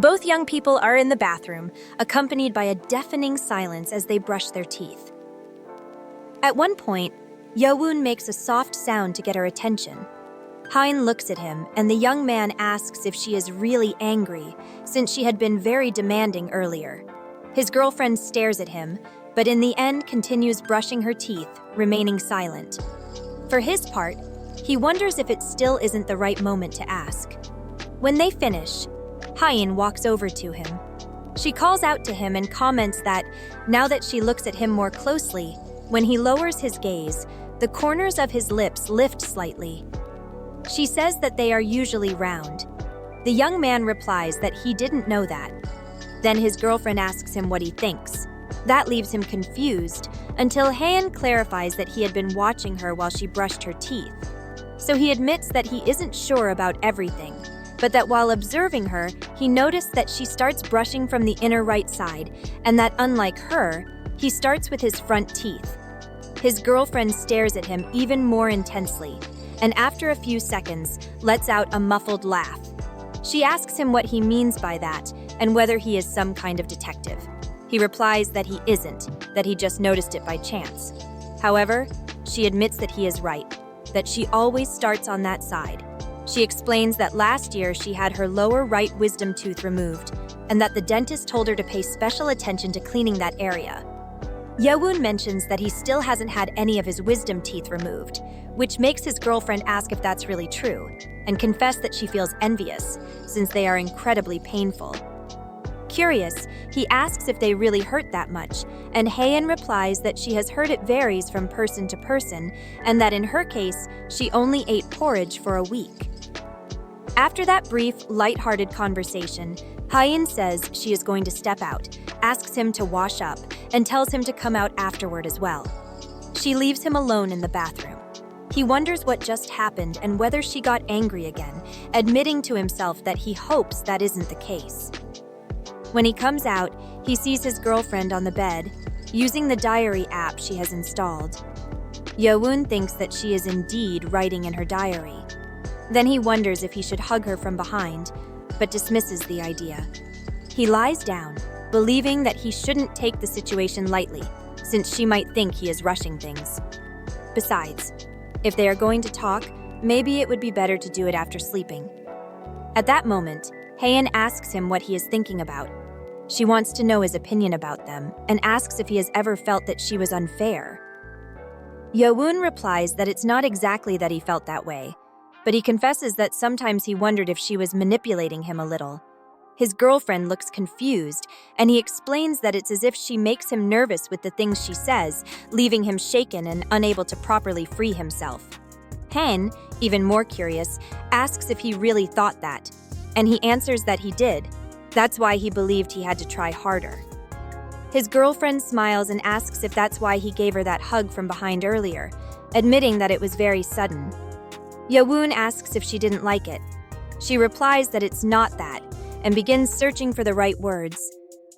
Both young people are in the bathroom, accompanied by a deafening silence as they brush their teeth. At one point, Yeowon makes a soft sound to get her attention. Hein looks at him, and the young man asks if she is really angry, since she had been very demanding earlier. His girlfriend stares at him, but in the end continues brushing her teeth, remaining silent. For his part, he wonders if it still isn't the right moment to ask. When they finish, Hein walks over to him. She calls out to him and comments that, now that she looks at him more closely, when he lowers his gaze, the corners of his lips lift slightly. She says that they are usually round. The young man replies that he didn't know that. Then his girlfriend asks him what he thinks. That leaves him confused until Haein clarifies that he had been watching her while she brushed her teeth. So he admits that he isn't sure about everything, but that while observing her, he noticed that she starts brushing from the inner right side, and that unlike her, he starts with his front teeth. His girlfriend stares at him even more intensely, and after a few seconds, lets out a muffled laugh. She asks him what he means by that, and whether he is some kind of detective. He replies that he isn't, that he just noticed it by chance. However, she admits that he is right, that she always starts on that side. She explains that last year she had her lower right wisdom tooth removed, and that the dentist told her to pay special attention to cleaning that area. Yeowon mentions that he still hasn't had any of his wisdom teeth removed, which makes his girlfriend ask if that's really true, and confess that she feels envious, since they are incredibly painful. Curious, he asks if they really hurt that much, and Haein replies that she has heard it varies from person to person, and that in her case, she only ate porridge for a week. After that brief, light-hearted conversation, Haein says she is going to step out, asks him to wash up, and tells him to come out afterward as well. She leaves him alone in the bathroom. He wonders what just happened and whether she got angry again, admitting to himself that he hopes that isn't the case. When he comes out, he sees his girlfriend on the bed, using the diary app she has installed. Yeowon thinks that she is indeed writing in her diary. Then he wonders if he should hug her from behind, but dismisses the idea. He lies down, believing that he shouldn't take the situation lightly, since she might think he is rushing things. Besides, if they are going to talk, maybe it would be better to do it after sleeping. At that moment, Haein asks him what he is thinking about. She wants to know his opinion about them and asks if he has ever felt that she was unfair. Yeowon replies that it's not exactly that he felt that way, but he confesses that sometimes he wondered if she was manipulating him a little. His girlfriend looks confused, and he explains that it's as if she makes him nervous with the things she says, leaving him shaken and unable to properly free himself. Haein, even more curious, asks if he really thought that, and he answers that he did. That's why he believed he had to try harder. His girlfriend smiles and asks if that's why he gave her that hug from behind earlier, admitting that it was very sudden. Yeowon asks if she didn't like it. She replies that it's not that, and begins searching for the right words,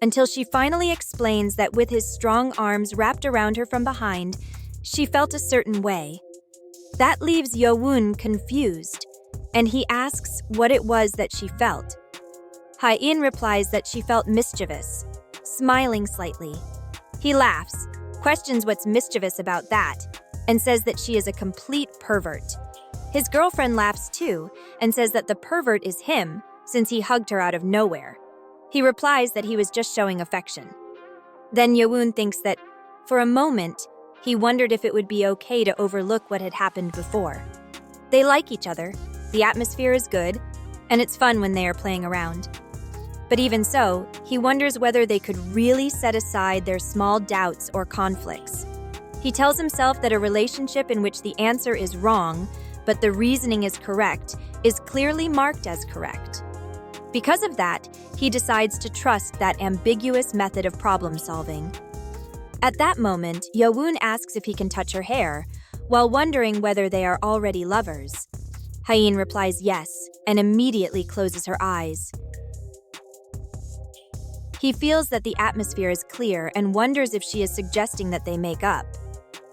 until she finally explains that with his strong arms wrapped around her from behind, she felt a certain way. That leaves Yeowon confused, and he asks what it was that she felt. Haein replies that she felt mischievous, smiling slightly. He laughs, questions what's mischievous about that, and says that she is a complete pervert. His girlfriend laughs too, and says that the pervert is him, since he hugged her out of nowhere. He replies that he was just showing affection. Then Yeowon thinks that, for a moment, he wondered if it would be okay to overlook what had happened before. They like each other, the atmosphere is good, and it's fun when they are playing around. But even so, he wonders whether they could really set aside their small doubts or conflicts. He tells himself that a relationship in which the answer is wrong, but the reasoning is correct, is clearly marked as correct. Because of that, he decides to trust that ambiguous method of problem solving. At that moment, Yeowon asks if he can touch her hair, while wondering whether they are already lovers. Haein replies yes, and immediately closes her eyes. He feels that the atmosphere is clear and wonders if she is suggesting that they make up.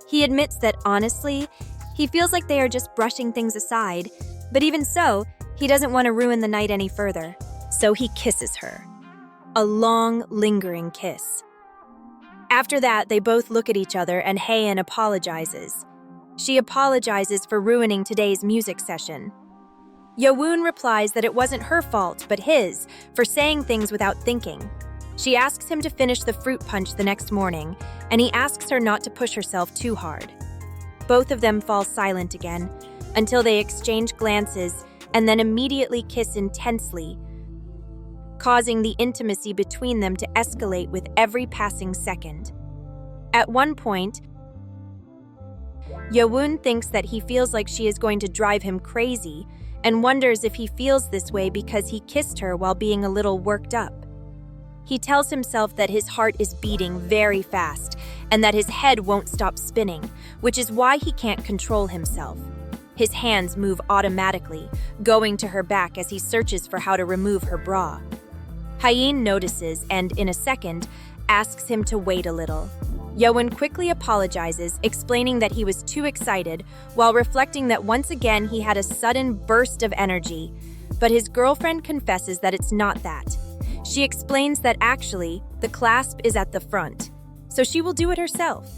He admits that, honestly, he feels like they are just brushing things aside, but even so, he doesn't want to ruin the night any further, So he kisses her. A long, lingering kiss. After that, they both look at each other and Haein apologizes. She apologizes for ruining today's music session. Yowoon replies that it wasn't her fault, but his, for saying things without thinking. She asks him to finish the fruit punch the next morning, and he asks her not to push herself too hard. Both of them fall silent again, until they exchange glances and then immediately kiss intensely, causing the intimacy between them to escalate with every passing second. At one point, Yowoon thinks that he feels like she is going to drive him crazy and wonders if he feels this way because he kissed her while being a little worked up. He tells himself that his heart is beating very fast and that his head won't stop spinning, which is why he can't control himself. His hands move automatically, going to her back as he searches for how to remove her bra. Haein notices and, in a second, asks him to wait a little. Yowoon quickly apologizes, explaining that he was too excited, while reflecting that once again he had a sudden burst of energy. But his girlfriend confesses that it's not that. She explains that actually, the clasp is at the front, so she will do it herself.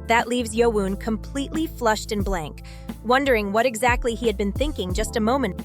That leaves Yowoon completely flushed and blank, wondering what exactly he had been thinking just a moment